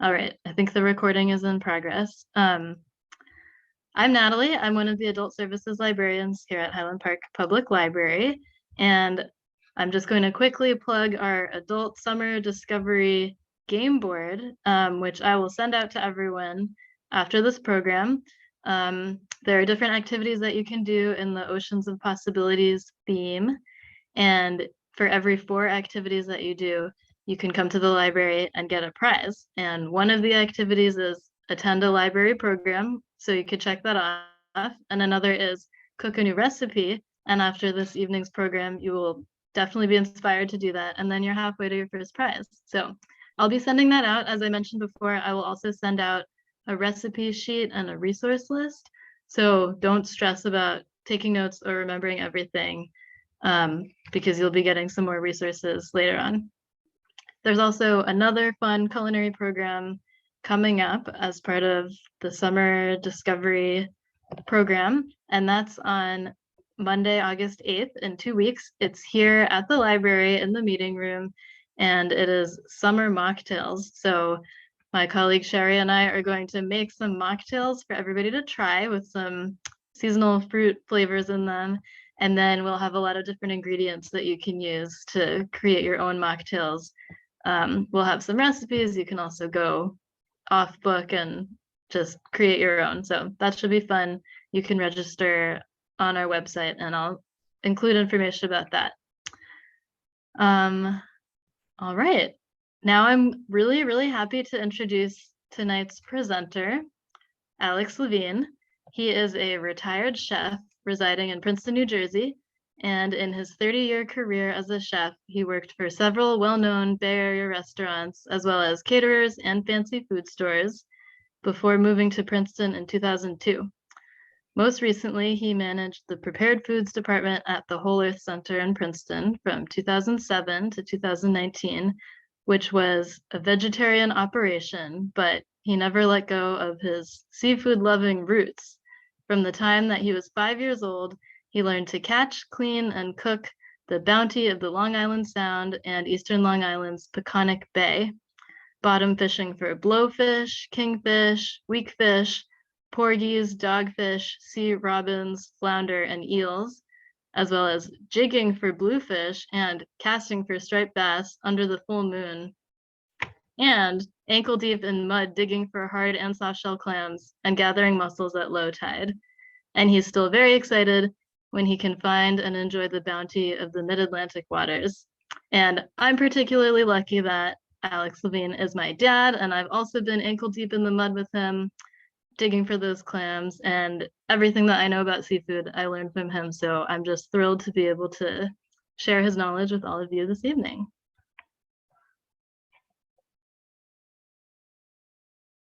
All right, I think the recording is in progress. I'm Natalie. I'm one of the adult services librarians here at Highland Park Public Library, and I'm just going to quickly plug our adult summer discovery game board, which I will send out to everyone after this program. There are different activities that you can do in the Oceans of Possibilities theme, and for every 4 activities that you do, you can come to the library and get a prize. And one of the activities is attend a library program, so you could check that off. And another is cook a new recipe. And after this evening's program, you will definitely be inspired to do that. And then you're halfway to your first prize. So I'll be sending that out. As I mentioned before, I will also send out a recipe sheet and a resource list. So don't stress about taking notes or remembering everything, because you'll be getting some more resources later on. There's also another fun culinary program coming up as part of the summer discovery program, and that's on Monday, August 8th, in 2 weeks. It's here at the library in the meeting room, and it is summer mocktails. So my colleague Sherry and I are going to make some mocktails for everybody to try with some seasonal fruit flavors in them. And then we'll have a lot of different ingredients that you can use to create your own mocktails. We'll have some recipes. You can also go off book and just create your own. So that should be fun. You can register on our website, and I'll include information about that. All right. Now I'm really, really happy to introduce tonight's presenter, Alex Levine. He is a retired chef residing in Princeton, New Jersey. And in his 30-year career as a chef, he worked for several well-known Bay Area restaurants, as well as caterers and fancy food stores, before moving to Princeton in 2002. Most recently, he managed the Prepared Foods Department at the Whole Earth Center in Princeton from 2007 to 2019, which was a vegetarian operation, but he never let go of his seafood-loving roots. From the time that he was 5 years old, he learned to catch, clean, and cook the bounty of the Long Island Sound and Eastern Long Island's Peconic Bay, bottom fishing for blowfish, kingfish, weakfish, porgies, dogfish, sea robins, flounder, and eels, as well as jigging for bluefish and casting for striped bass under the full moon, and ankle deep in mud digging for hard and soft shell clams and gathering mussels at low tide. And he's still very excited when he can find and enjoy the bounty of the mid-Atlantic waters. And I'm particularly lucky that Alex Levine is my dad, and I've also been ankle deep in the mud with him, digging for those clams, and everything that I know about seafood I learned from him. So I'm just thrilled to be able to share his knowledge with all of you this evening.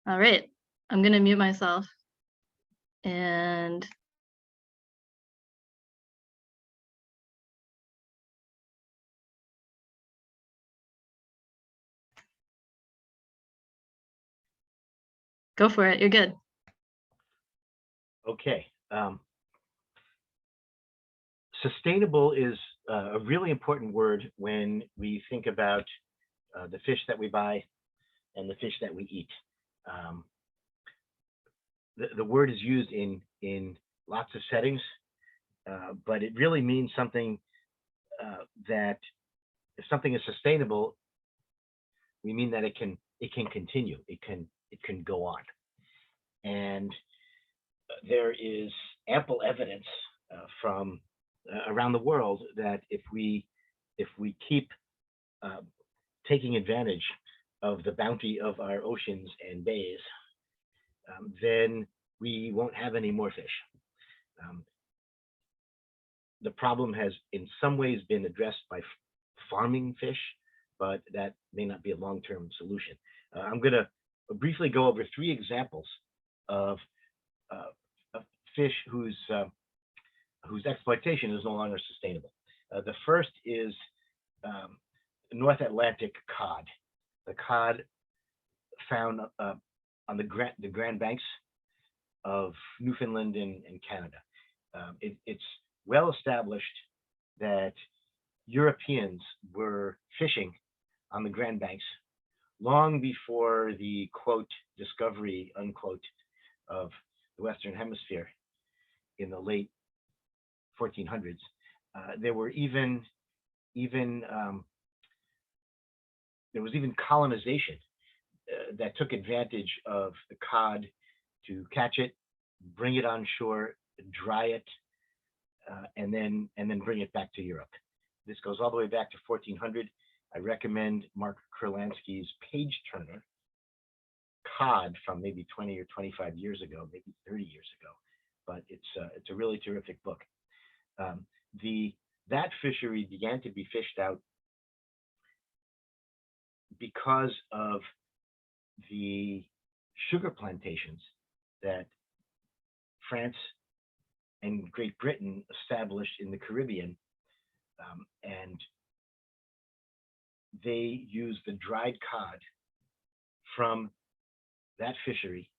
All right, I'm gonna mute myself and go for it. You're good. Okay. Sustainable is a really important word when we think about the fish that we buy and the fish that we eat. The word is used in lots of settings, but it really means something that if something is sustainable, we mean that it can continue, it can go on. And there is ample evidence from around the world that if we keep taking advantage of the bounty of our oceans and bays, then we won't have any more fish. The problem has in some ways been addressed by farming fish, but that may not be a long-term solution. I'm going to briefly go over 3 examples of fish whose exploitation is no longer sustainable. The first is North Atlantic cod. The cod found on the Grand Banks of Newfoundland and Canada. It's well established that Europeans were fishing on the Grand Banks long before the quote discovery unquote of the Western Hemisphere in the late 1400s, there were even there was even colonization that took advantage of the cod to catch it, bring it on shore, dry it, and then bring it back to Europe. This goes all the way back to 1400. I recommend Mark Kurlansky's Page Turner cod from maybe 20 or 25 years ago, maybe 30 years ago, but it's a really terrific book. That fishery began to be fished out because of the sugar plantations that France and Great Britain established in the Caribbean, and they used the dried cod from that fishery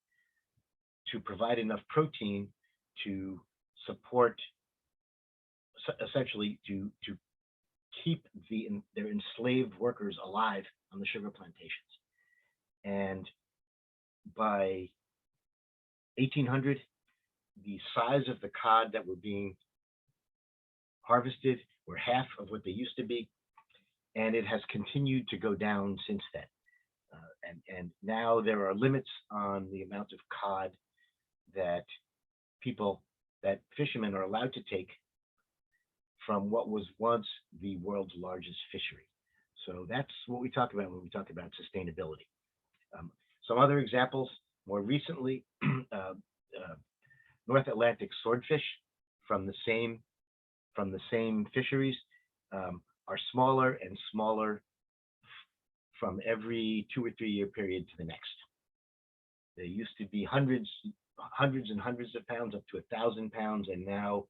to provide enough protein to support, essentially to keep their enslaved workers alive on the sugar plantations. And by 1800, the size of the cod that were being harvested were half of what they used to be, and it has continued to go down since then. And now there are limits on the amount of cod that fishermen are allowed to take from what was once the world's largest fishery. So that's what we talk about when we talk about sustainability. Some other examples, more recently, North Atlantic swordfish from the same fisheries are smaller and smaller from every 2 or 3 year period to the next. They used to be hundreds and hundreds of pounds, up to 1,000 pounds, and now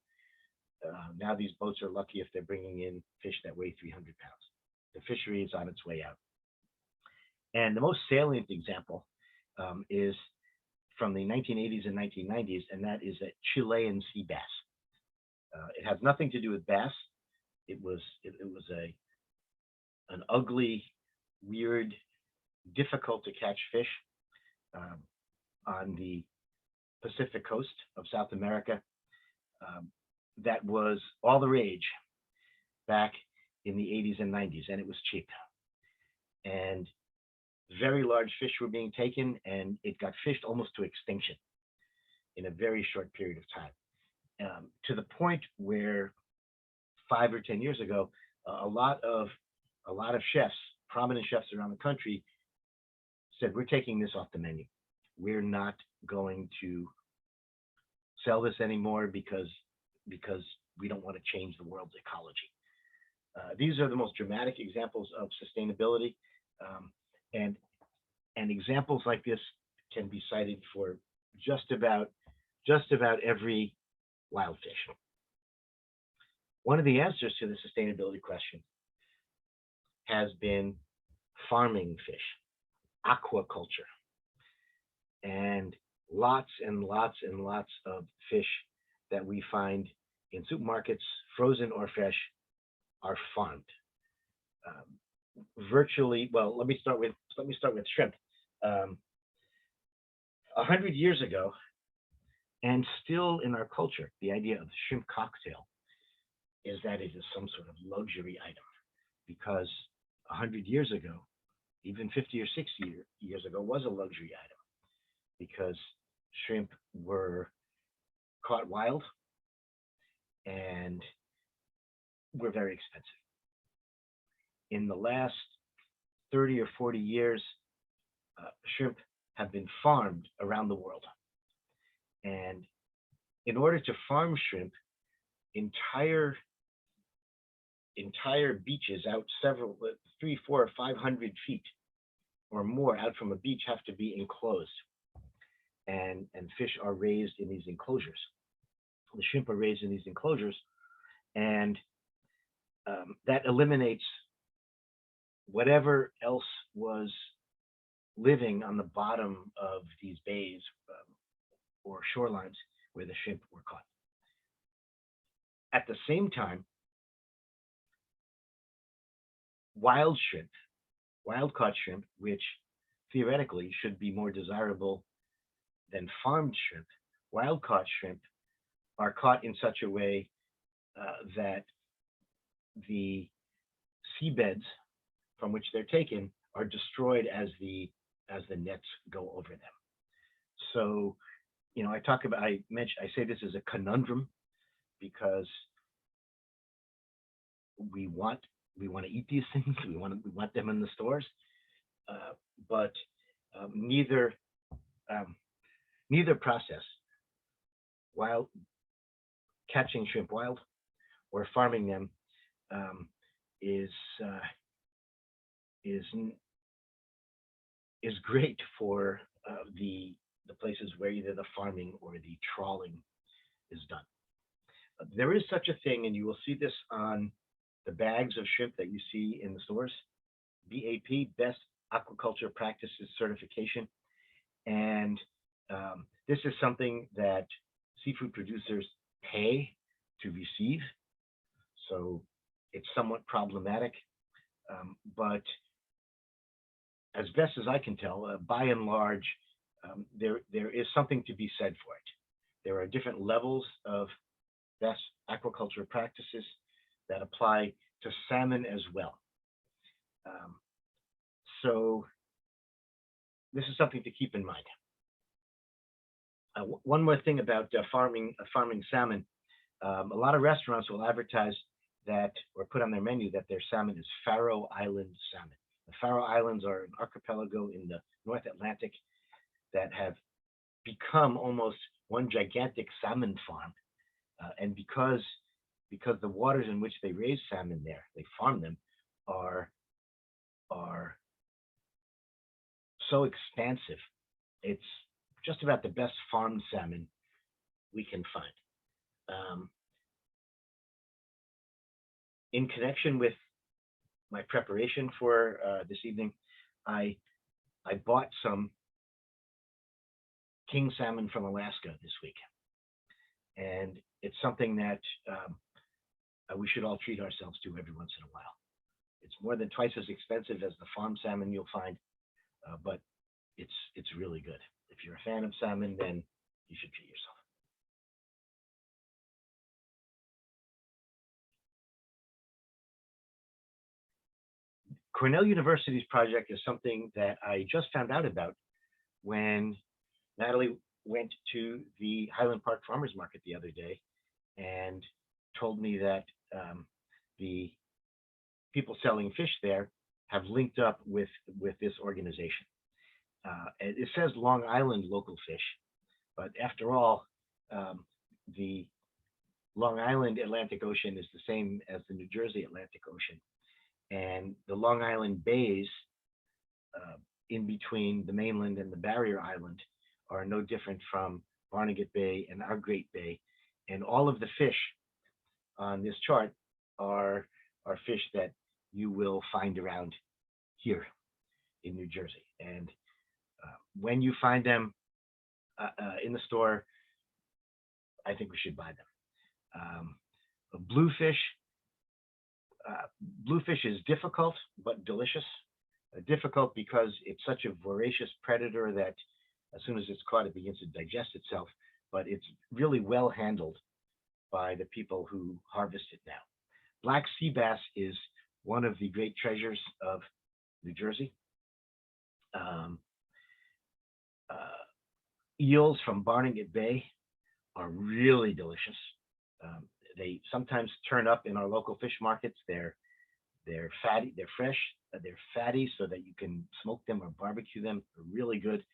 these boats are lucky if they're bringing in fish that weigh 300 pounds. The fishery is on its way out. And the most salient example is from the 1980s and 1990s, and that is that Chilean sea bass. It has nothing to do with bass. It was an ugly, weird, difficult to catch fish on the Pacific coast of South America. That was all the rage back in the 80s and 90s, and it was cheap. And very large fish were being taken, and it got fished almost to extinction in a very short period of time, to the point where 5 or 10 years ago, a lot of chefs, prominent chefs around the country, said, "We're taking this off the menu. We're not going to sell this anymore because we don't want to change the world's ecology." These are the most dramatic examples of sustainability, and examples like this can be cited for just about every wild fish. One of the answers to the sustainability question has been farming fish, aquaculture, and lots and lots and lots of fish that we find in supermarkets, frozen or fresh, are farmed. Virtually, well, let me start with shrimp. 100 years ago, and still in our culture, the idea of the shrimp cocktail is that it is some sort of luxury item, because 100 years ago, even 50 or 60 years ago, was a luxury item, because shrimp were caught wild and were very expensive. In the last 30 or 40 years, shrimp have been farmed around the world. And in order to farm shrimp, entire beaches out 300, 400, or 500 feet or more out from a beach have to be enclosed, and fish are raised in these enclosures. The shrimp are raised in these enclosures, and that eliminates whatever else was living on the bottom of these bays or shorelines where the shrimp were caught. At the same time, wild caught shrimp, which theoretically should be more desirable than farmed shrimp. Wild caught shrimp are caught in such a way that the seabeds from which they're taken are destroyed as the nets go over them. So, I say this is a conundrum because we want to eat these things. We want them in the stores, but neither process, wild catching shrimp wild or farming them, is great for the places where either the farming or the trawling is done. There is such a thing, and you will see this on the bags of shrimp that you see in the stores, BAP, Best Aquaculture Practices Certification. And this is something that seafood producers pay to receive. So it's somewhat problematic. But as best as I can tell, by and large, there is something to be said for it. There are different levels of best aquaculture practices that apply to salmon as well. So this is something to keep in mind. One more thing about farming salmon. A lot of restaurants will advertise that or put on their menu that their salmon is Faroe Island salmon. The Faroe Islands are an archipelago in the North Atlantic that have become almost one gigantic salmon farm. And because the waters in which they raise salmon there, they farm them, are so expansive. It's just about the best farmed salmon we can find. In connection with my preparation for this evening, I bought some king salmon from Alaska this week, and it's something that we should all treat ourselves to every once in a while. It's more than twice as expensive as the farm salmon you'll find, but it's really good. If you're a fan of salmon, then you should treat yourself. Cornell University's project is something that I just found out about when Natalie went to the Highland Park Farmers Market the other day and told me that the people selling fish there have linked up with this organization. It says Long Island local fish, but after all, the Long Island Atlantic Ocean is the same as the New Jersey Atlantic Ocean. And the Long Island bays in between the mainland and the barrier island are no different from Barnegat Bay and our Great Bay. And all of the fish on this chart are fish that you will find around here in New Jersey. And when you find them in the store, I think we should buy them. Bluefish is difficult but delicious. Difficult because it's such a voracious predator that as soon as it's caught, it begins to digest itself. But it's really well handled by the people who harvest it now. Black sea bass is one of the great treasures of New Jersey. Eels from Barnegat Bay are really delicious. They sometimes turn up in our local fish markets. They're fatty, they're fresh, they're fatty, so that you can smoke them or barbecue them. They're really good.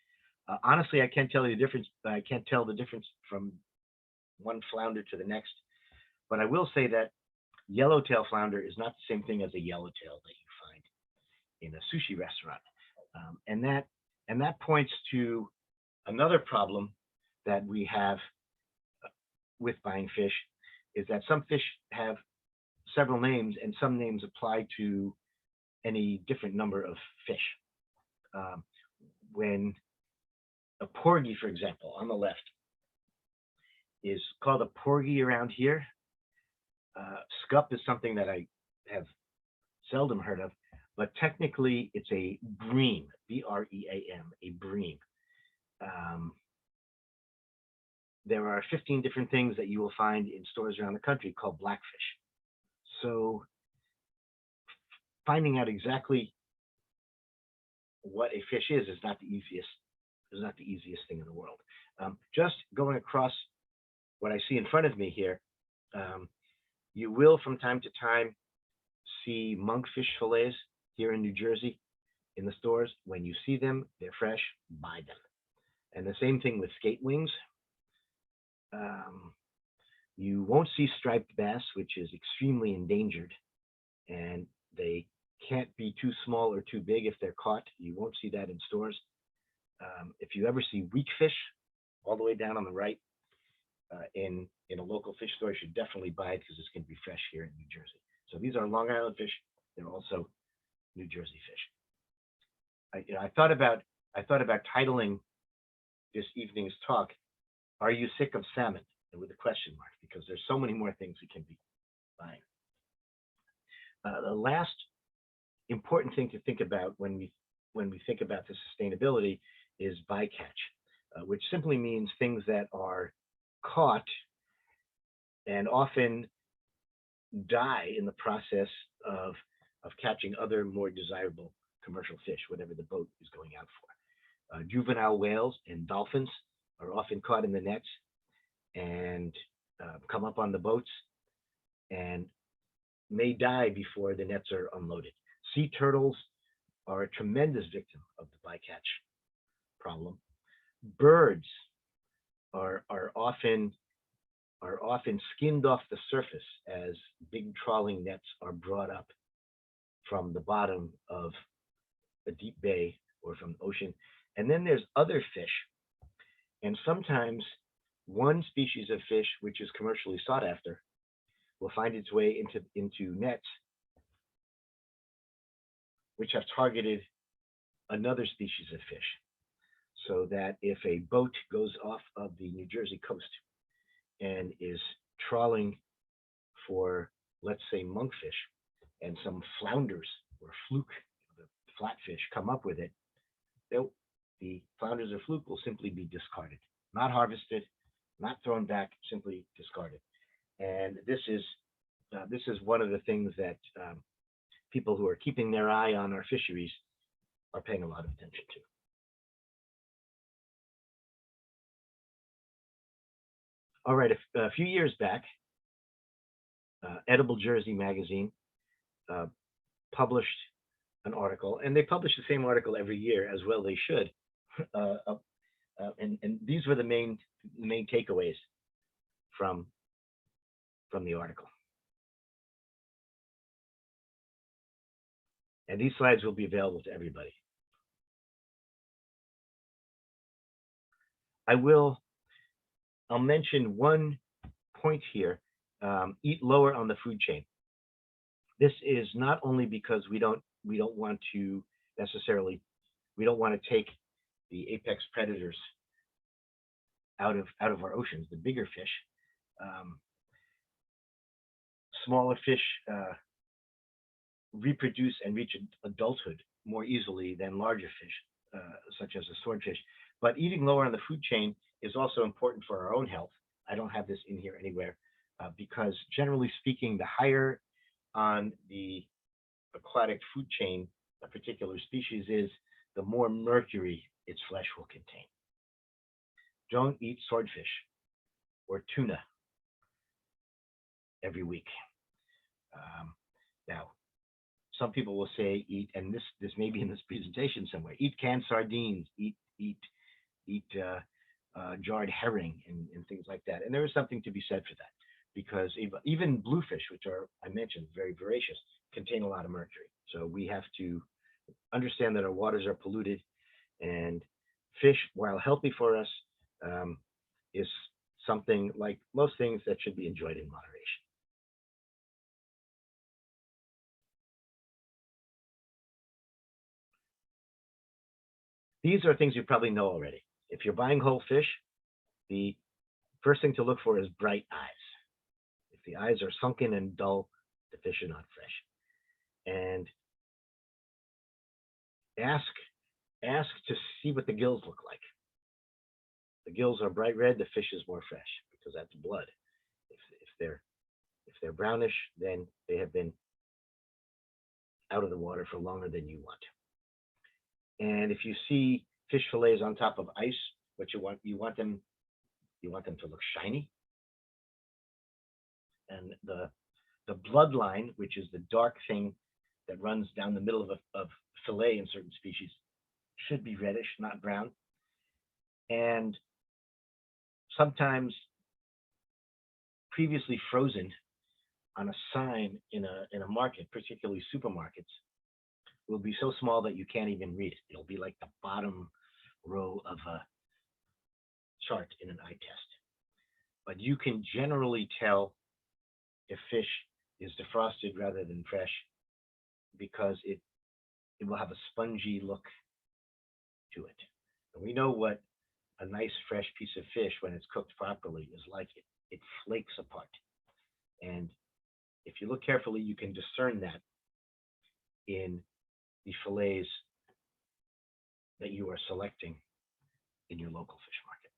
Honestly, I can't tell you the difference. I can't tell the difference from one flounder to the next. But I will say that yellowtail flounder is not the same thing as a yellowtail that you find in a sushi restaurant, and that points to another problem that we have with buying fish, is that some fish have several names, and some names apply to any different number of fish. When a porgy, for example, on the left, is called a porgy around here, scup is something that I have seldom heard of, but technically it's a bream, B-R-E-A-M, a bream. There are 15 different things that you will find in stores around the country called blackfish. So finding out exactly what a fish is not the easiest. Is not the easiest thing in the world. Just going across what I see in front of me here, you will from time to time see monkfish fillets here in New Jersey in the stores. When you see them, they're fresh, buy them. And the same thing with skate wings. You won't see striped bass, which is extremely endangered, and they can't be too small or too big if they're caught. You won't see that in stores. If you ever see weak fish, all the way down on the right, in a local fish store, you should definitely buy it because it's going to be fresh here in New Jersey. So these are Long Island fish. They're also New Jersey fish. I thought about titling this evening's talk, "Are you sick of salmon?" and with a question mark, because there's so many more things we can be buying. The last important thing to think about when we think about the sustainability is bycatch, which simply means things that are caught and often die in the process of catching other more desirable commercial fish, whatever the boat is going out for. Juvenile whales and dolphins are often caught in the nets and come up on the boats and may die before the nets are unloaded. Sea turtles are a tremendous victim of the bycatch problem. Birds are often skinned off the surface as big trawling nets are brought up from the bottom of a deep bay or from the ocean. And then there's other fish, and sometimes one species of fish, which is commercially sought after, will find its way into nets which have targeted another species of fish. So that if a boat goes off of the New Jersey coast and is trawling for, let's say, monkfish, and some flounders or fluke, the flatfish, come up with it, the flounders or fluke will simply be discarded, not harvested, not thrown back, simply discarded. And this is one of the things that people who are keeping their eye on our fisheries are paying a lot of attention to. All right, a few years back, Edible Jersey magazine published an article, and they publish the same article every year, as well they should. And these were the main takeaways from the article. And these slides will be available to everybody. I'll mention one point here. Eat lower on the food chain. This is not only because we don't want to take the apex predators out of our oceans, the bigger fish. Smaller fish reproduce and reach adulthood more easily than larger fish, such as the swordfish. But eating lower on the food chain is also important for our own health. I don't have this in here anywhere, because generally speaking, the higher on the aquatic food chain a particular species is, the more mercury its flesh will contain. Don't eat swordfish or tuna every week. Now, some people will say eat, and this may be in this presentation somewhere, eat canned sardines, eat jarred herring and things like that. And there is something to be said for that, because even bluefish, which are, I mentioned, very voracious, contain a lot of mercury. So we have to understand that our waters are polluted, and fish, while healthy for us, is something, like most things, that should be enjoyed in moderation. These are things you probably know already. If you're buying whole fish, the first thing to look for is bright eyes. If the eyes are sunken and dull, the fish are not fresh. And ask to see what the gills look like. The gills are bright red, the fish is more fresh because that's blood. If they're brownish, then they have been out of the water for longer than you want. And if you see fish fillets on top of ice, what you want them to look shiny. And the bloodline, which is the dark thing that runs down the middle of fillet in certain species, should be reddish, not brown. And sometimes previously frozen on a sign in a market, particularly supermarkets, will be so small that you can't even read it. It'll be like the bottom row of a chart in an eye test. But you can generally tell if fish is defrosted rather than fresh because it will have a spongy look to it. And we know what a nice fresh piece of fish, when it's cooked properly, is like. It flakes apart. And if you look carefully, you can discern that in the fillets that you are selecting in your local fish market.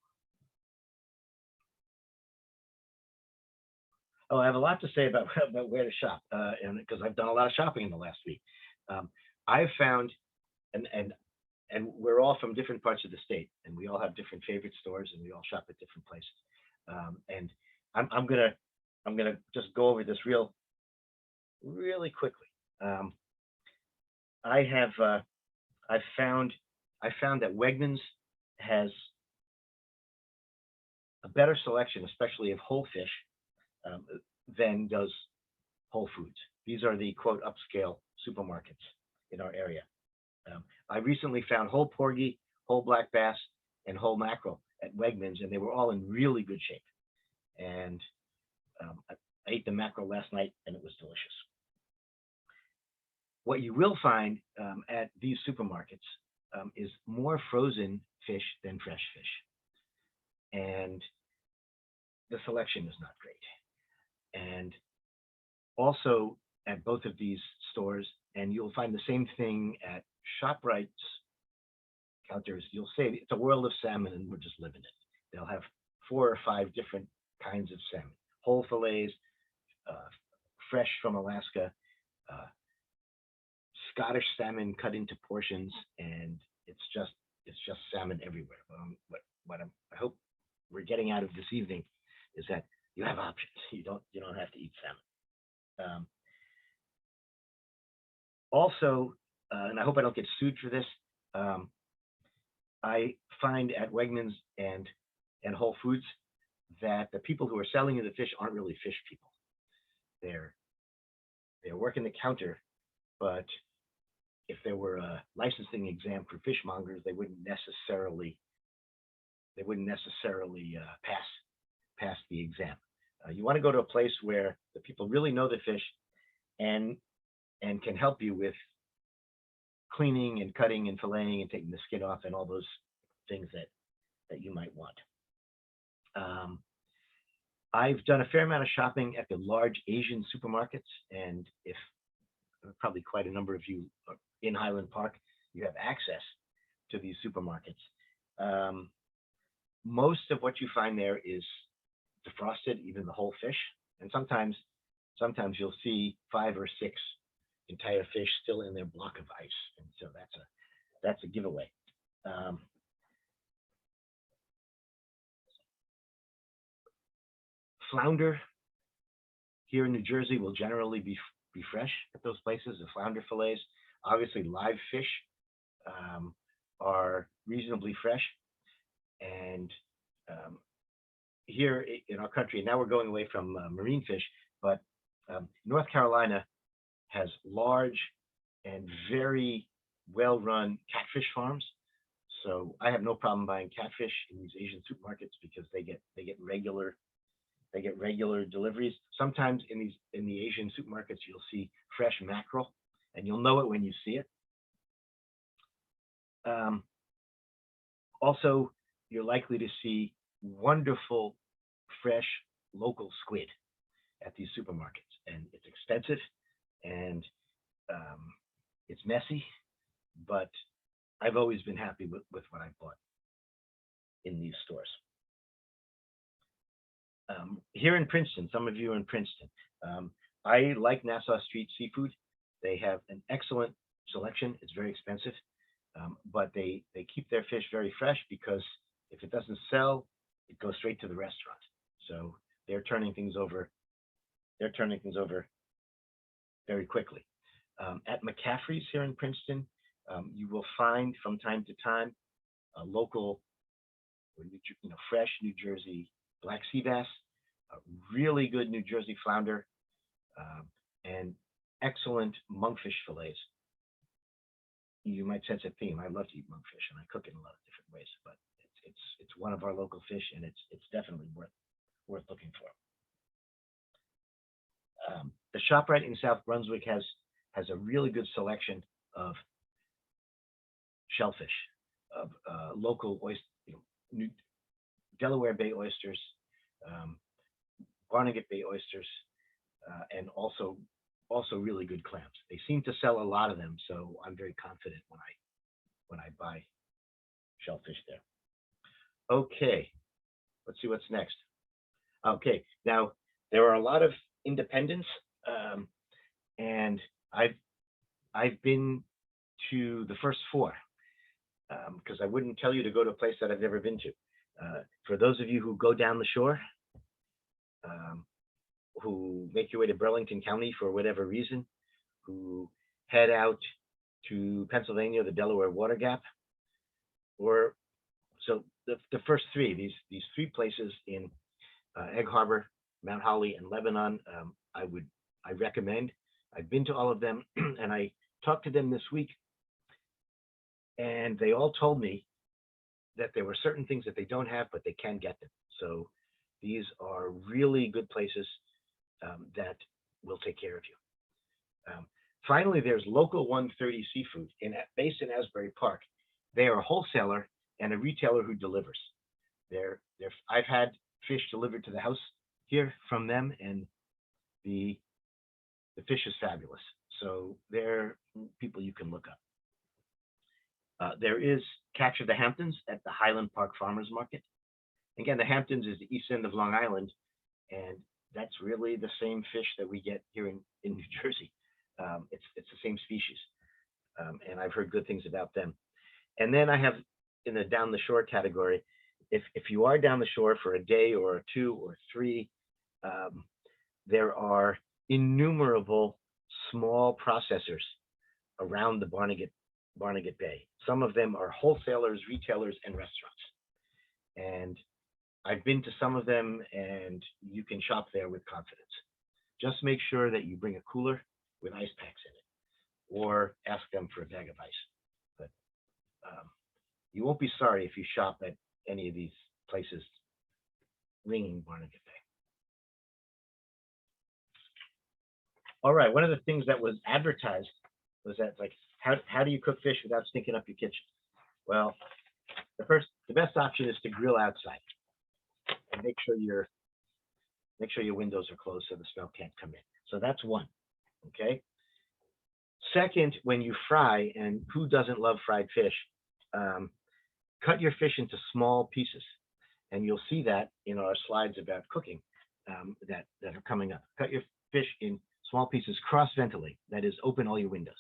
Oh, I have a lot to say about where to shop, and because I've done a lot of shopping in the last week. I've found, and we're all from different parts of the state, and we all have different favorite stores, and we all shop at different places. And I'm gonna just go over this really quickly. I found that Wegmans has a better selection, especially of whole fish, than does Whole Foods. These are the quote upscale supermarkets in our area. I recently found whole porgy, whole black bass, and whole mackerel at Wegmans, and they were all in really good shape. And I ate the mackerel last night, and it was delicious. What you will find at these supermarkets is more frozen fish than fresh fish. And the selection is not great. And also at both of these stores, and you'll find the same thing at ShopRite's counters, you'll say it's a world of salmon and we're just living it. They'll have 4 or 5 different kinds of salmon, whole fillets, fresh from Alaska, Scottish salmon cut into portions, and it's just salmon everywhere. What I hope we're getting out of this evening is that you have options. You don't have to eat salmon. Also, and I hope I don't get sued for this, I find at Wegmans and Whole Foods that the people who are selling you the fish aren't really fish people. They're working the counter, but if there were a licensing exam for fishmongers, they wouldn't necessarily pass the exam. You want to go to a place where the people really know the fish and can help you with cleaning and cutting and filleting and taking the skin off and all those things that you might want. I've done a fair amount of shopping at the large Asian supermarkets, and if probably quite a number of you are in Highland Park, you have access to these supermarkets. Most of what you find there is defrosted, even the whole fish, and sometimes you'll see 5 or 6 entire fish still in their block of ice, and so that's a giveaway. Flounder here in New Jersey will generally be fresh at those places. The flounder fillets, obviously live fish, are reasonably fresh, and here in our country, now we're going away from marine fish, but North Carolina has large and very well-run catfish farms. So I have no problem buying catfish in these Asian supermarkets because they get regular deliveries. Sometimes in the Asian supermarkets, you'll see fresh mackerel, and you'll know it when you see it. Also, you're likely to see wonderful, fresh, local squid at these supermarkets, and it's expensive, and it's messy, but I've always been happy with what I bought in these stores. Here in Princeton, some of you are in Princeton. I like Nassau Street Seafood. They have an excellent selection. It's very expensive, but they keep their fish very fresh, because if it doesn't sell, it goes straight to the restaurant. So they're turning things over. They're turning things over very quickly. At McCaffrey's here in Princeton, you will find from time to time a local, fresh New Jersey black sea bass, a really good New Jersey flounder, and excellent monkfish fillets. You might sense a theme. I love to eat monkfish, and I cook it in a lot of different ways. But it's one of our local fish, and it's definitely worth looking for. The ShopRite in South Brunswick has a really good selection of shellfish, of local oyster, Delaware Bay oysters, Barnegat Bay oysters, and also really good clams. They seem to sell a lot of them, so I'm very confident when I buy shellfish there. Okay, let's see what's next. Okay, now there are a lot of independents, and I've been to the first 4, because I wouldn't tell you to go to a place that I've never been to. For those of you who go down the shore, who make your way to Burlington County for whatever reason, who head out to Pennsylvania, the Delaware Water Gap, or so the first 3, these 3 places in Egg Harbor, Mount Holly, and Lebanon, I recommend. I've been to all of them, and I talked to them this week, and they all told me that there were certain things that they don't have, but they can get them. So these are really good places that will take care of you. Finally, there's Local 130 Seafood based in Asbury Park. They are a wholesaler and a retailer who delivers. I've had fish delivered to the house here from them, and the fish is fabulous. So they're people you can look up. There is Catch of the Hamptons at the Highland Park Farmers Market. Again, the Hamptons is the east end of Long Island, and that's really the same fish that we get here in New Jersey. It's the same species, and I've heard good things about them. And then I have, in the down the shore category, if you are down the shore for a day or 2 or 3, there are innumerable small processors around the Barnegat Bay. Some of them are wholesalers, retailers, and restaurants. And I've been to some of them, and you can shop there with confidence. Just make sure that you bring a cooler with ice packs in it, or ask them for a bag of ice. But you won't be sorry if you shop at any of these places ringing Barnegat Bay. All right, one of the things that was advertised was that, like, how do you cook fish without stinking up your kitchen? Well, the best option is to grill outside, and make sure your windows are closed so the smell can't come in. So that's one. Okay. Second, when you fry, and who doesn't love fried fish, cut your fish into small pieces, and you'll see that in our slides about cooking that are coming up. Cut your fish in small pieces, cross-ventilate, that is, open all your windows.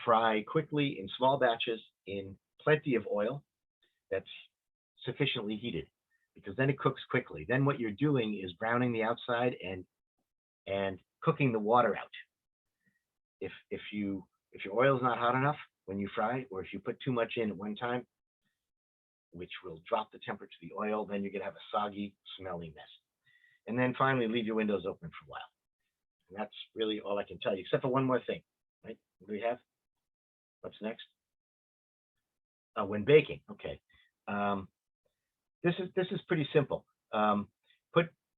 Fry quickly in small batches in plenty of oil that's sufficiently heated, because then it cooks quickly. Then what you're doing is browning the outside and cooking the water out. If your oil is not hot enough when you fry, or if you put too much in at one time, which will drop the temperature of the oil, then you're gonna have a soggy, smelly mess. And then finally, leave your windows open for a while. And that's really all I can tell you, except for one more thing, right? What do we have? What's next? When baking, okay. This is pretty simple.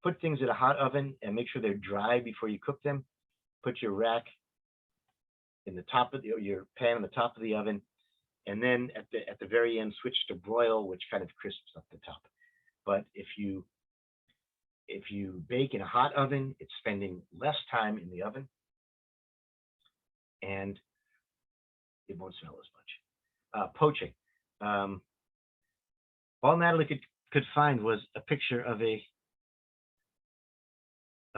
Put things in a hot oven and make sure they're dry before you cook them. Put your rack in the top of your pan on the top of the oven, and then at the very end, switch to broil, which kind of crisps up the top. But if you bake in a hot oven, it's spending less time in the oven, and it won't smell as poaching. All Natalie could find was a picture of a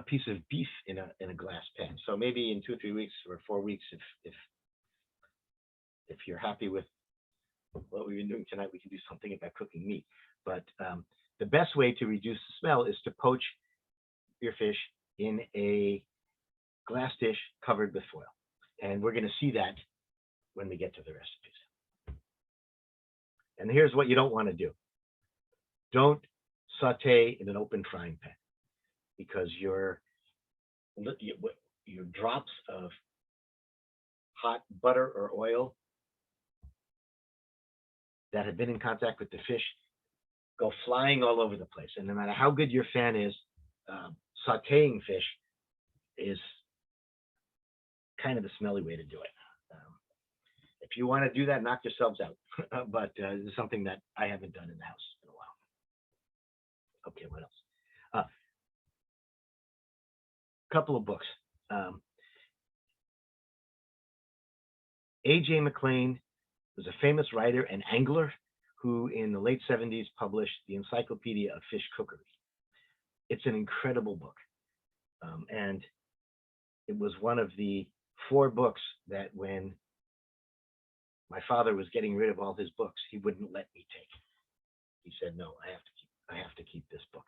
piece of beef in a glass pan. So maybe in 2 or 3 weeks or 4 weeks, if you're happy with what we've been doing tonight, we can do something about cooking meat. But the best way to reduce the smell is to poach your fish in a glass dish covered with foil. And we're going to see that when we get to the recipes. And here's what you don't want to do. Don't saute in an open frying pan, because your drops of hot butter or oil that have been in contact with the fish go flying all over the place. And no matter how good your fan is, sauteing fish is kind of the smelly way to do it. If you want to do that, knock yourselves out. But this is something that I haven't done in the house in a while. Okay, what else? Couple of books. A.J. McLean was a famous writer and angler who in the late 70s published the Encyclopedia of Fish Cookery. It's an incredible book. And it was one of the 4 books that when my father was getting rid of all his books, he wouldn't let me take. He said, no, I have to keep this book.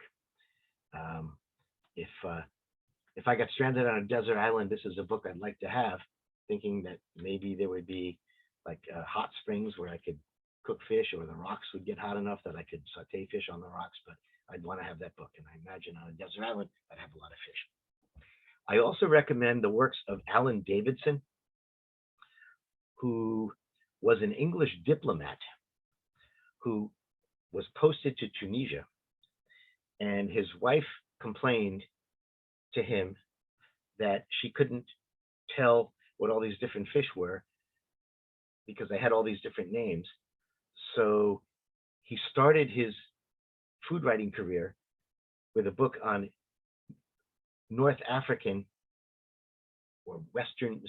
If I got stranded on a desert island, this is a book I'd like to have, thinking that maybe there would be like hot springs where I could cook fish, or the rocks would get hot enough that I could saute fish on the rocks, but I'd want to have that book. And I imagine on a desert island, I'd have a lot of fish. I also recommend the works of Alan Davidson, who was an English diplomat who was posted to Tunisia, and his wife complained to him that she couldn't tell what all these different fish were because they had all these different names. So he started his food writing career with a book on North African or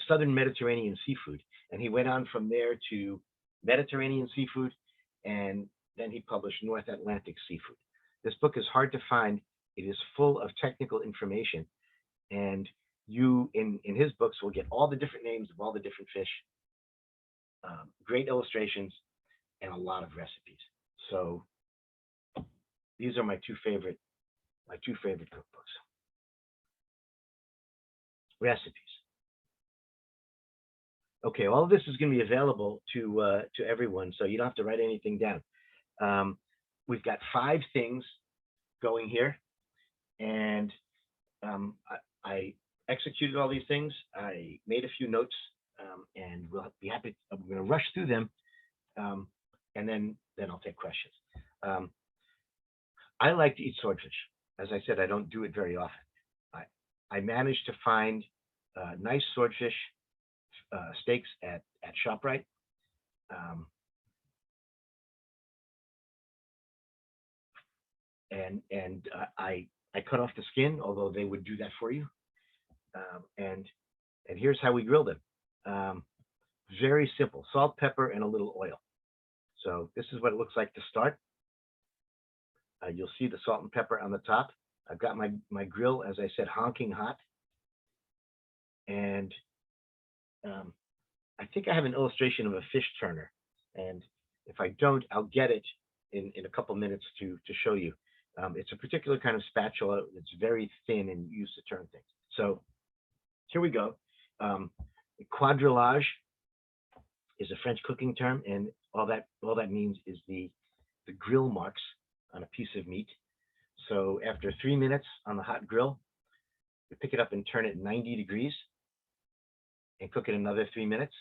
Southern Mediterranean seafood. And he went on from there to Mediterranean seafood, and then he published North Atlantic seafood. This book is hard to find. It is full of technical information, and you, in his books, will get all the different names of all the different fish, great illustrations, and a lot of recipes. So these are my two favorite cookbooks. Recipes. Okay, all of this is going to be available to everyone, so you don't have to write anything down. We've got 5 things going here, and I executed all these things. I made a few notes, and we'll be happy. I'm going to rush through them, and then I'll take questions. I like to eat swordfish. As I said, I don't do it very often. I managed to find nice swordfish steaks at ShopRite. And I cut off the skin, although they would do that for you. And here's how we grill them. Very simple: salt, pepper, and a little oil. So this is what it looks like to start. You'll see the salt and pepper on the top. I've got my grill, as I said, honking hot. And I think I have an illustration of a fish turner. And if I don't, I'll get it in a couple minutes to show you. It's a particular kind of spatula. It's very thin and used to turn things. So here we go. Quadrillage is a French cooking term, and all that means is the grill marks on a piece of meat. So after 3 minutes on the hot grill, you pick it up and turn it 90 degrees and cook it another 3 minutes.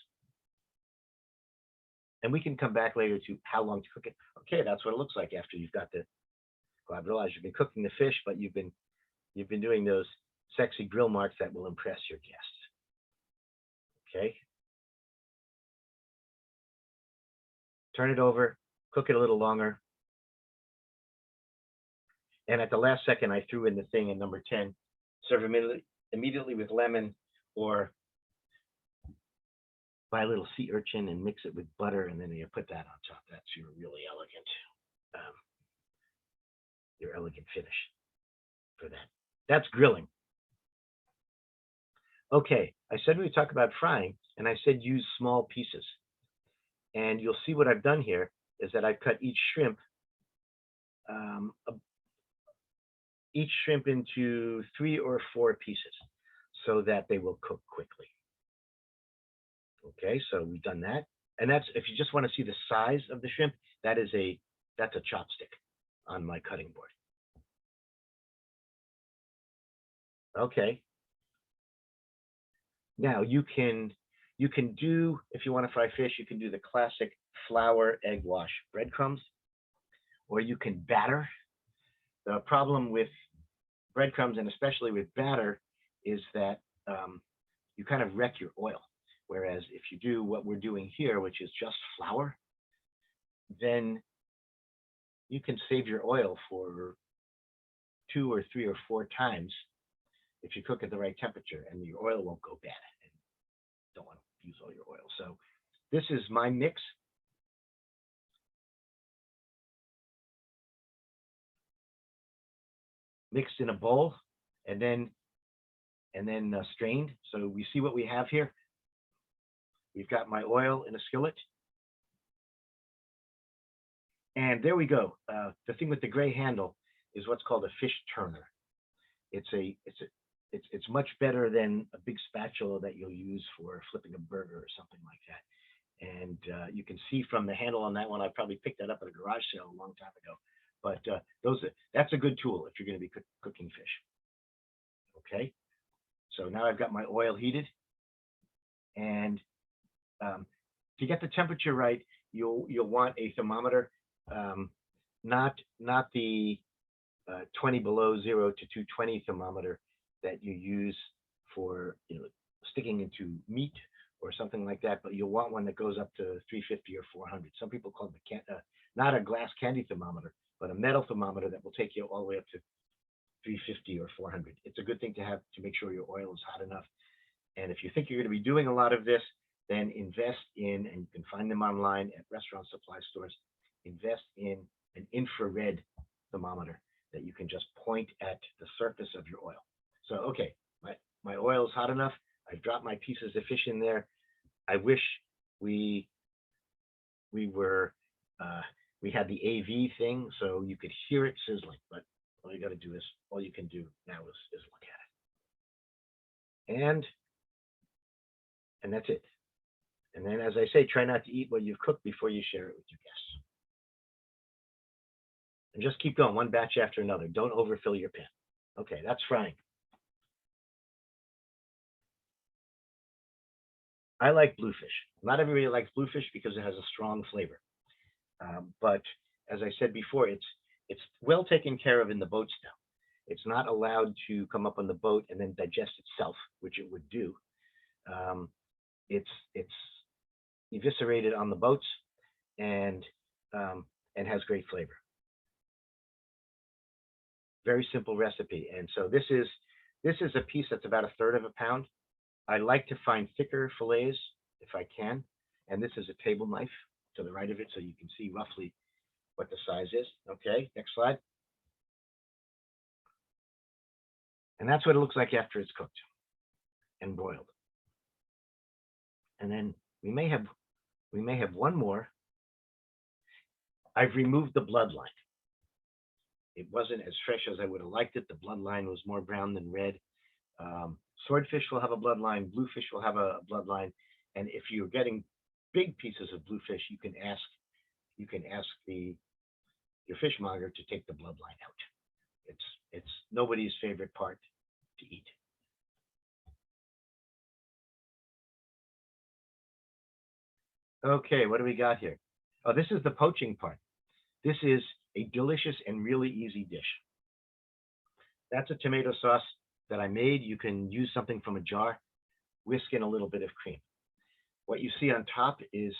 And we can come back later to how long to cook it. Okay, that's what it looks like after you've got the quadrillage. You've been cooking the fish, but you've been doing those sexy grill marks that will impress your guests. Okay. Turn it over, cook it a little longer. And at the last second, I threw in the thing in number 10. Serve immediately with lemon or buy a little sea urchin and mix it with butter, and then you put that on top. That's um, your elegant finish for that. That's grilling. Okay, I said we would talk about frying, and I said use small pieces. And you'll see what I've done here is that I've cut each shrimp into 3 or 4 pieces so that they will cook quickly. Okay, so we've done that. And that's, if you just want to see the size of the shrimp, that's a chopstick on my cutting board. Okay. Now you can do, if you want to fry fish, you can do the classic flour egg wash breadcrumbs, or you can batter. The problem with breadcrumbs, and especially with batter, is that you kind of wreck your oil. Whereas if you do what we're doing here, which is just flour, then you can save your oil for 2 or 3 or 4 times if you cook at the right temperature, and your oil won't go bad. And you don't want to use all your oil. So this is my mix. Mixed in a bowl, and then strained. So we see what we have here. We've got my oil in a skillet, and there we go. The thing with the gray handle is what's called a fish turner. It's much better than a big spatula that you'll use for flipping a burger or something like that. And you can see from the handle on that one, I probably picked that up at a garage sale a long time ago. But that's a good tool if you're going to be cooking fish. Okay, so now I've got my oil heated, and to get the temperature right, you'll want a thermometer, not the 20 below 0 to 220 thermometer that you use for sticking into meat or something like that, but you'll want one that goes up to 350 or 400. Some people call it not a glass candy thermometer, but a metal thermometer that will take you all the way up to 350 or 400. It's a good thing to have to make sure your oil is hot enough. And if you think you're going to be doing a lot of this, then invest in, and you can find them online at restaurant supply stores, invest in an infrared thermometer that you can just point at the surface of your oil. So, okay, my oil is hot enough. I've dropped my pieces of fish in there. I wish we had the AV thing so you could hear it sizzling, but all you got to do is, all you can do now is look at it. And that's it. And then, as I say, try not to eat what you've cooked before you share it with your guests. And just keep going, one batch after another. Don't overfill your pan. Okay, that's frying. I like bluefish. Not everybody likes bluefish because it has a strong flavor. But as I said before, it's well taken care of in the boat now. It's not allowed to come up on the boat and then digest itself, which it would do. It's eviscerated on the boats and has great flavor. Very simple recipe. And so this is a piece that's about 1/3 of a pound. I like to find thicker fillets if I can. And this is a table knife to the right of it, so you can see roughly what the size is. Okay, next slide. And that's what it looks like after it's cooked and broiled. And then we may have one more. I've removed the bloodline. It wasn't as fresh as I would have liked it. The bloodline was more brown than red. Swordfish will have a bloodline. Bluefish will have a bloodline. And if you're getting big pieces of bluefish, you can ask your fishmonger to take the bloodline out. It's nobody's favorite part to eat. Okay, what do we got here? Oh, this is the poaching part. This is a delicious and really easy dish. That's a tomato sauce that I made. You can use something from a jar, whisk in a little bit of cream. What you see on top is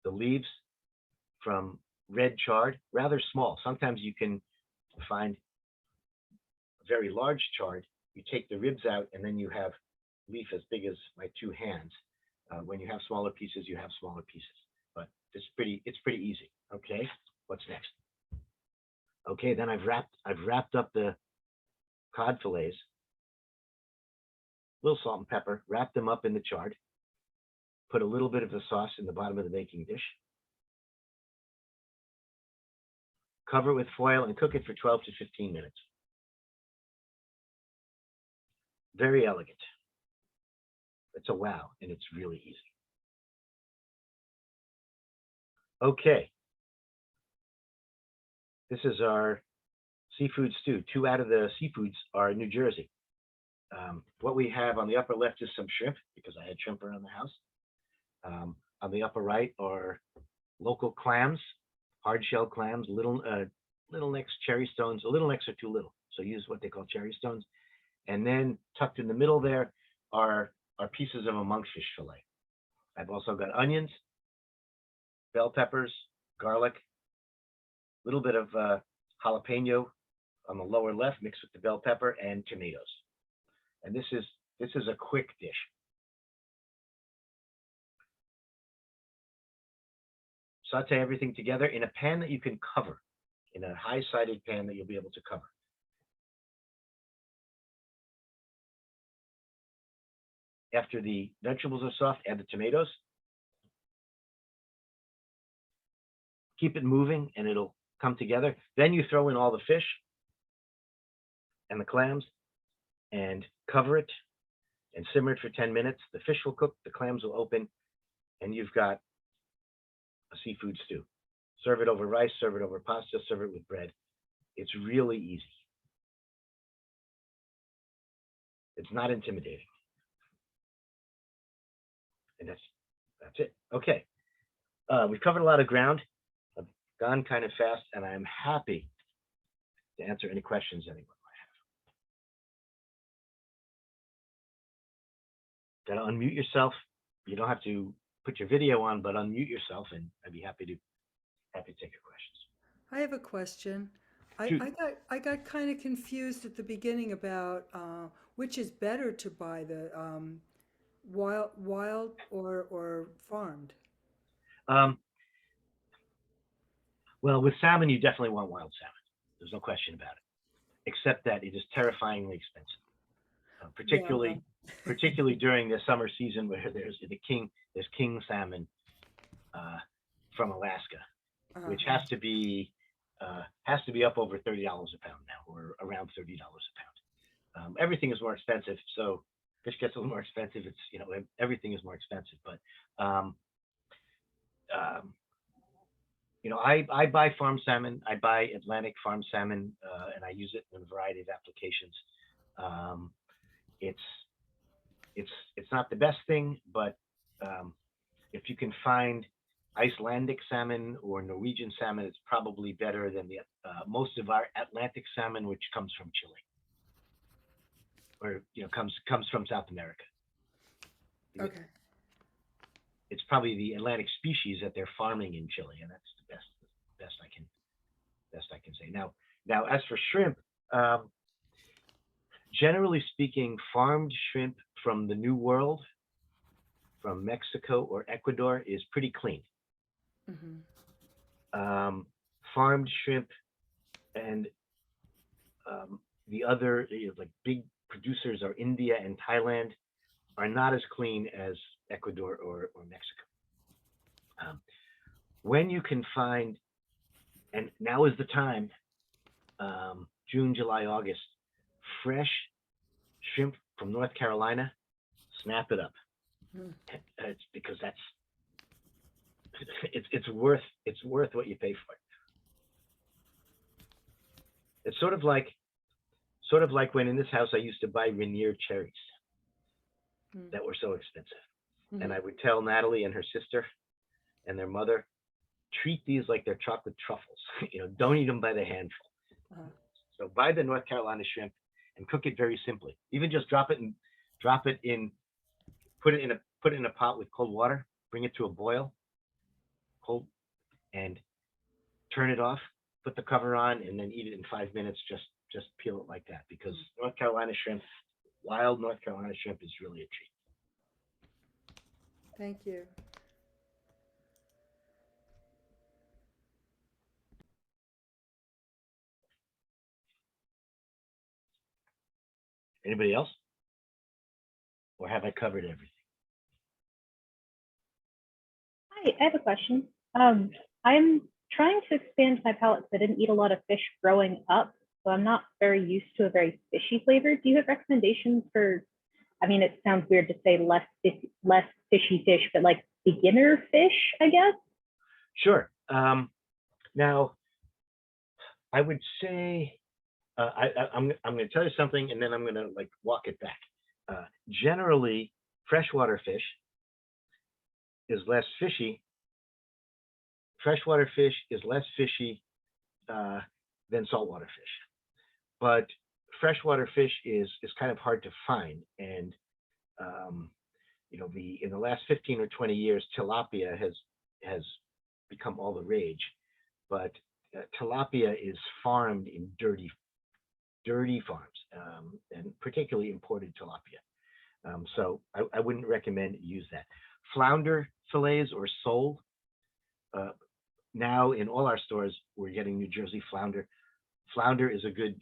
the leaves from red chard, rather small. Sometimes you can find a very large chard. You take the ribs out, and then you have leaf as big as my 2 hands. When you have smaller pieces, you have smaller pieces. But it's pretty easy. Okay, what's next? Okay, then I've wrapped up the cod fillets, a little salt and pepper, wrap them up in the chard, put a little bit of the sauce in the bottom of the baking dish, cover it with foil and cook it for 12 to 15 minutes. Very elegant. It's a wow, and it's really easy. Okay. This is our seafood stew. 2 out of the seafoods are in New Jersey. What we have on the upper left is some shrimp, because I had shrimp around the house. On the upper right are local clams, hard shell clams, little necks, cherry stones. A little necks are too little, so use what they call cherry stones. And then tucked in the middle there are pieces of a monkfish fillet. I've also got onions, bell peppers, garlic, a little bit of jalapeno on the lower left mixed with the bell pepper, and tomatoes. And this is a quick dish. Saute everything together in a pan that you can cover, in a high-sided pan that you'll be able to cover. After the vegetables are soft, add the tomatoes. Keep it moving and it'll come together. Then you throw in all the fish and the clams and cover it and simmer it for 10 minutes. The fish will cook, the clams will open, and you've got a seafood stew. Serve it over rice, serve it over pasta, serve it with bread. It's really easy. It's not intimidating. And that's it. Okay. We've covered a lot of ground. I've gone kind of fast, and I'm happy to answer any questions anyone might have. Got to unmute yourself. You don't have to put your video on, but unmute yourself, and I'd be happy to take your questions. I have a question. Shoot. I got kind of confused at the beginning about which is better to buy, the wild or farmed. Well, with salmon, you definitely want wild salmon. There's no question about it, except that it is terrifyingly expensive, particularly during the summer season where there's king salmon from Alaska, which has to be up over $30 a pound now, or around $30 a pound. Everything is more expensive, so fish gets a little more expensive. It's everything is more expensive, but I buy farm salmon. I buy Atlantic farm salmon, and I use it in a variety of applications. It's not the best thing, but if you can find Icelandic salmon or Norwegian salmon, it's probably better than the most of our Atlantic salmon, which comes from Chile, or comes from South America. Okay. It's probably the Atlantic species that they're farming in Chile, and that's the best I can say. Now, as for shrimp, generally speaking, farmed shrimp from the New World, from Mexico or Ecuador, is pretty clean. Mm-hmm. Farmed shrimp and the other like big producers are India and Thailand, are not as clean as Ecuador or Mexico. When you can find, and now is the time, June, July, August, fresh shrimp from North Carolina, snap it up. It's because it's worth what you pay for it. It's sort of like when in this house I used to buy Rainier cherries that were so expensive. And I would tell Natalie and her sister and their mother, treat these like they're chocolate truffles. Don't eat them by the handful. So buy the North Carolina shrimp and cook it very simply. Even just drop it in, put it in a pot with cold water, bring it to a boil, cold, and turn it off. Put the cover on, and then eat it in 5 minutes. Just peel it like that, because North Carolina shrimp, wild North Carolina shrimp, is really a treat. Thank you. Anybody else? Or have I covered everything? Hi, I have a question. I'm trying to expand my palate because I didn't eat a lot of fish growing up, so I'm not very used to a very fishy flavor. Do you have recommendations for, I mean, it sounds weird to say less fishy fish, but like beginner fish, I guess? Sure. Now, I would say I'm going to tell you something, and then I'm going to like walk it back. Generally, freshwater fish is less fishy. Freshwater fish is less fishy than saltwater fish, but freshwater fish is kind of hard to find, and you know, in the last 15 or 20 years, tilapia has become all the rage, but tilapia is farmed in dirty farms, and particularly imported tilapia. So I wouldn't recommend use that. Flounder fillets or sole. Now in all our stores, we're getting New Jersey flounder. Flounder is a good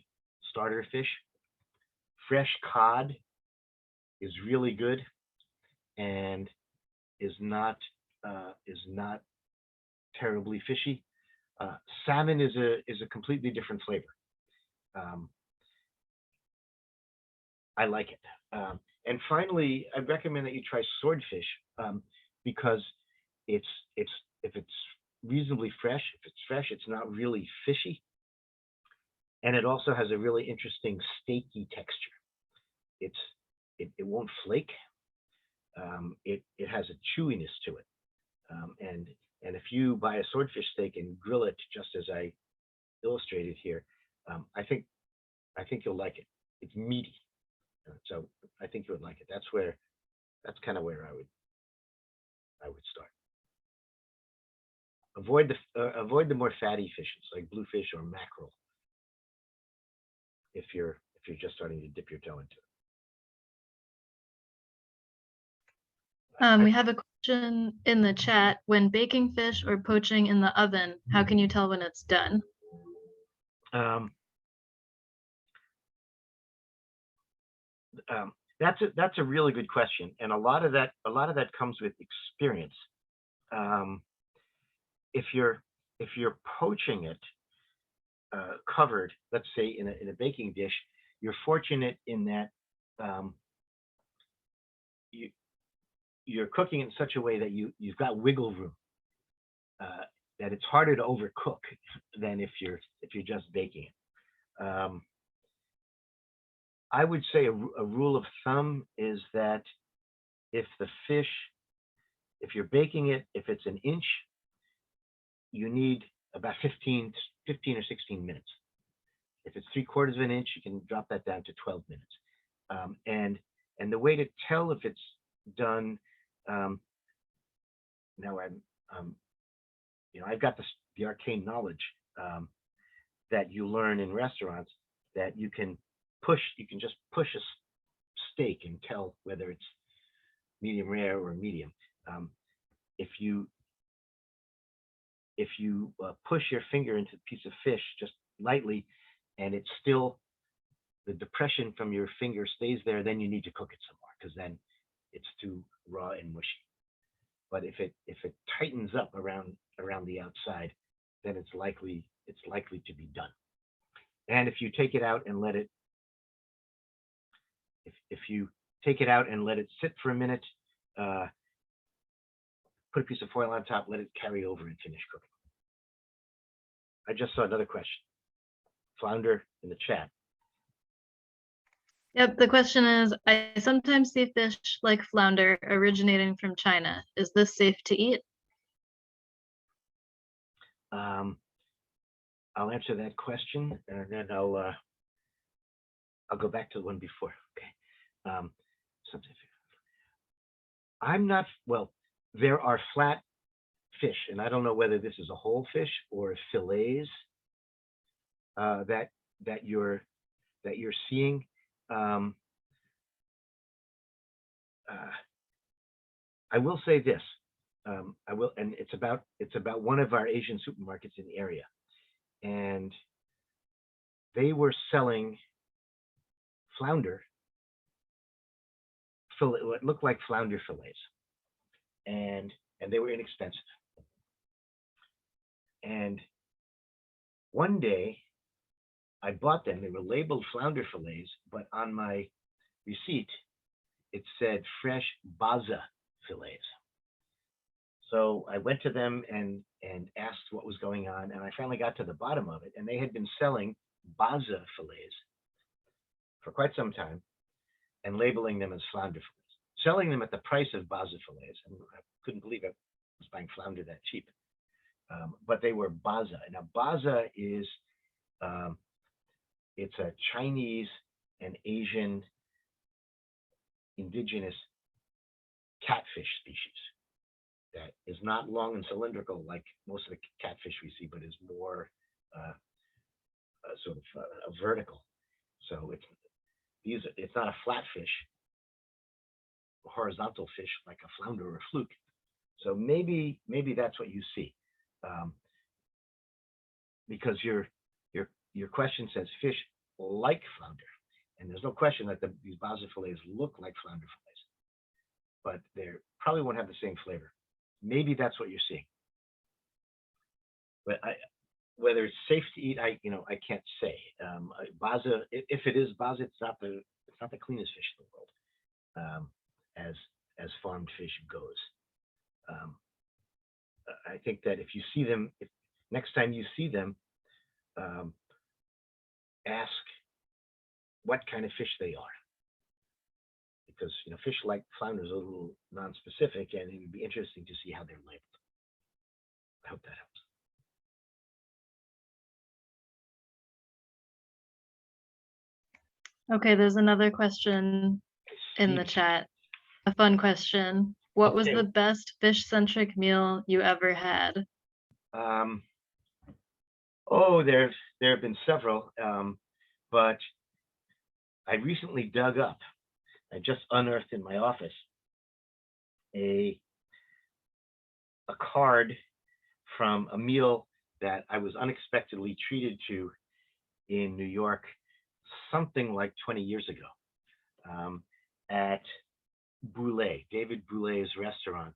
starter fish. Fresh cod is really good and is not terribly fishy. Salmon is a completely different flavor. I like it. And finally, I recommend that you try swordfish because if it's reasonably fresh, it's not really fishy, and it also has a really interesting steaky texture. It won't flake. It has a chewiness to it, and if you buy a swordfish steak and grill it just as I illustrated here, I think you'll like it. It's meaty. So I think you would like it. That's kind of where I would start. Avoid the more fatty fishes like bluefish or mackerel if you're just starting to dip your toe into it. We have a question in the chat. When baking fish or poaching in the oven, how can you tell when it's done? That's a really good question, and a lot of that comes with experience. If you're poaching it covered, let's say in a baking dish, you're fortunate in that you're cooking in such a way that you've got wiggle room, that it's harder to overcook than if you're just baking it. I would say a rule of thumb is that if you're baking it, if it's an inch, you need about 15 or 16 minutes. If it's 3/4 of an inch, you can drop that down to 12 minutes. And the way to tell if it's done, now I've got the arcane knowledge that you learn in restaurants, that you can just push a steak and tell whether it's medium rare or medium. If you push your finger into a piece of fish just lightly, and it's still, the depression from your finger stays there, then you need to cook it some more, because then it's too raw and mushy. But if it tightens up around the outside, then it's likely to be done. And if you take it out and let it sit for a minute, put a piece of foil on top, let it carry over and finish cooking. I just saw another question. Flounder in the chat. Yep, the question is, I sometimes see fish like flounder originating from China. Is this safe to eat? I'll answer that question, and then I'll go back to the one before. Okay. I'm not, well, there are flat fish, and I don't know whether this is a whole fish or fillets that you're seeing. I will say this. I will, and it's about one of our Asian supermarkets in the area, and they were selling flounder fillet, what looked like flounder fillets, and they were inexpensive. And one day, I bought them. They were labeled flounder fillets, but on my receipt, it said fresh baza fillets. So I went to them and asked what was going on, and I finally got to the bottom of it. And they had been selling baza fillets for quite some time and labeling them as flounder fillets, selling them at the price of baza fillets. And I couldn't believe I was buying flounder that cheap. But they were baza. Now, baza is it's a Chinese and Asian indigenous catfish species that is not long and cylindrical like most of the catfish we see, but is more sort of vertical. So it's not a flat fish, a horizontal fish like a flounder or a fluke. So maybe that's what you see, because your question says fish like flounder, and there's no question that these baza fillets look like flounder fillets, but they probably won't have the same flavor. Maybe that's what you're seeing. But whether it's safe to eat, I can't say. Baza, if it is baza, it's not the cleanest fish in the world, as farmed fish goes. I think that if you see them, next time you see them, ask what kind of fish they are, because fish like flounder is a little non-specific, and it would be interesting to see how they're labeled. I hope that helps. Okay, there's another question in the chat. A fun question. What was Okay. the best fish-centric meal you ever had? There have been several, but I recently dug up. I just unearthed in my office a card from a meal that I was unexpectedly treated to in New York something like 20 years ago, at Brûlé, David Brûlé's restaurant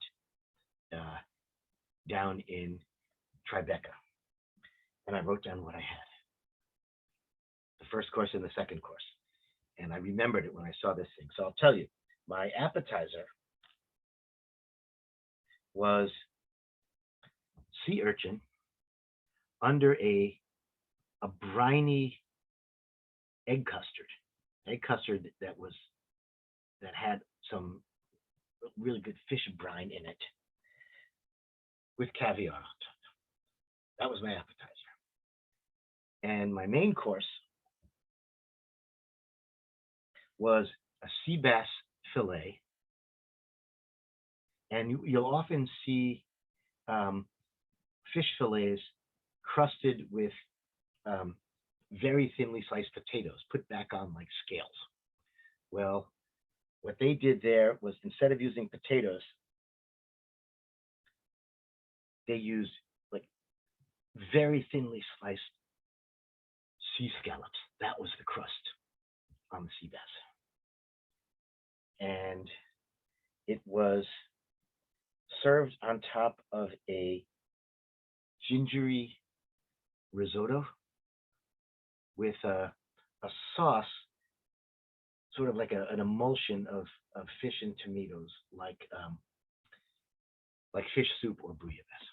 down in Tribeca. And I wrote down what I had, the first course and the second course. And I remembered it when I saw this thing. So I'll tell you, my appetizer was sea urchin under a briny egg custard that had some really good fish brine in it with caviar on top. That was my appetizer. And my main course was a sea bass fillet. And you'll often see fish fillets crusted with very thinly sliced potatoes put back on like scales. Well, what they did there was, instead of using potatoes, they used like very thinly sliced sea scallops. That was the crust on the sea bass. And it was served on top of a gingery risotto with a sauce, sort of like an emulsion of fish and tomatoes, like fish soup or bouillabaisse.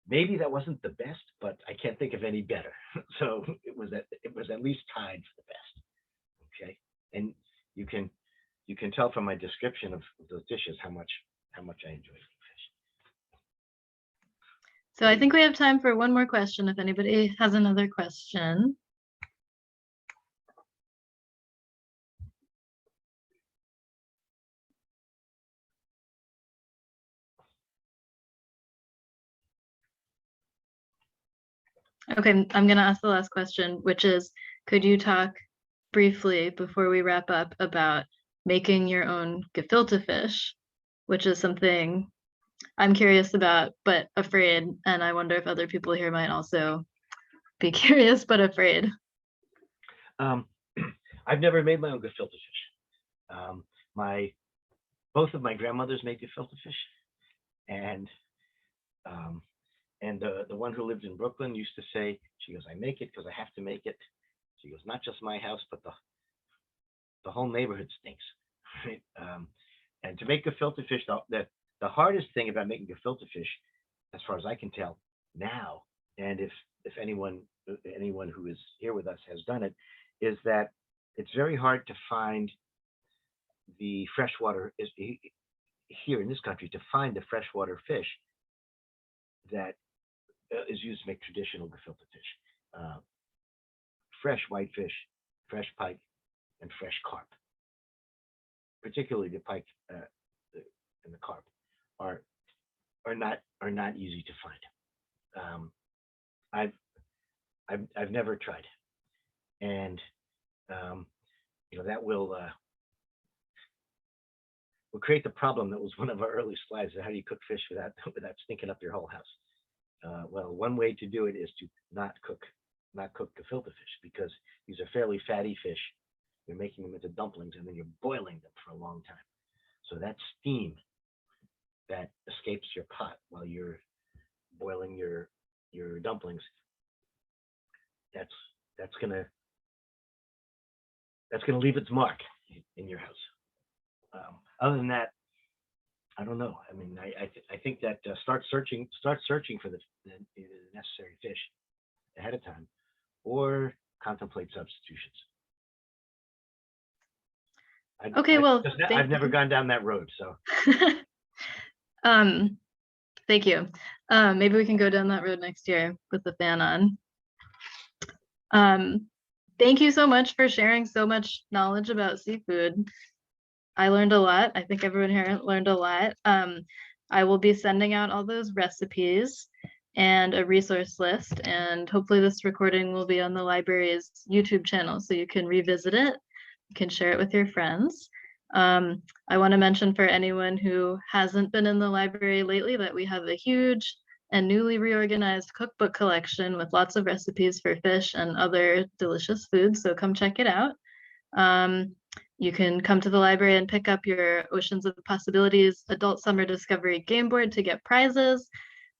Maybe that wasn't the best, but I can't think of any better. So it was at least tied for the best. Okay, and you can tell from my description of those dishes how much I enjoy eating fish. So I think we have time for one more question if anybody has another question. Okay, I'm going to ask the last question, which is, could you talk briefly before we wrap up about making your own gefilte fish, which is something I'm curious about, but afraid. And I wonder if other people here might also be curious, but afraid. I've never made my own gefilte fish. Both of my grandmothers made gefilte fish, and the one who lived in Brooklyn used to say, she goes, I make it because I have to make it. She goes, not just my house, but the whole neighborhood stinks. Right? And to make gefilte fish, the hardest thing about making gefilte fish, as far as I can tell now, and if anyone who is here with us has done it, is that it's very hard to find the freshwater here in this country, to find the freshwater fish that is used to make traditional gefilte fish. Fresh whitefish, fresh pike, and fresh carp. Particularly the pike and the carp are not easy to find. I've never tried, and that will create the problem that was one of our early slides. How do you cook fish without stinking up your whole house? Well, one way to do it is to not cook gefilte fish, because these are fairly fatty fish. You're making them into dumplings, and then you're boiling them for a long time. So that steam that escapes your pot while you're boiling your dumplings, that's gonna leave its mark in your house. Other than that, I don't know. I mean, I think that start searching for the necessary fish ahead of time, or contemplate substitutions. Okay, well, I've never gone down that road, so. Thank you. Maybe we can go down that road next year with the fan on. Thank you so much for sharing so much knowledge about seafood. I learned a lot. I think everyone here learned a lot. I will be sending out all those recipes and a resource list, and hopefully this recording will be on the library's YouTube channel, so you can revisit it. You can share it with your friends. I want to mention for anyone who hasn't been in the library lately that we have a huge and newly reorganized cookbook collection with lots of recipes for fish and other delicious foods, so come check it out. You can come to the library and pick up your Oceans of Possibilities Adult Summer Discovery game board to get prizes.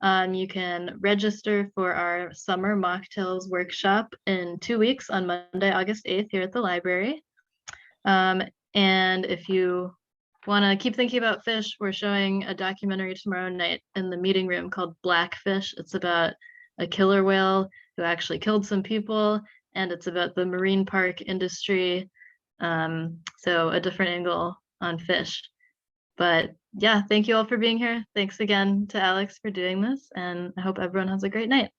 You can register for our summer mocktails workshop in 2 weeks on Monday, August 8th here at the library. And if you want to keep thinking about fish, we're showing a documentary tomorrow night in the meeting room called Blackfish. It's about a killer whale who actually killed some people, and it's about the marine park industry. So a different angle on fish. But yeah, thank you all for being here. Thanks again to Alex for doing this, and I hope everyone has a great night.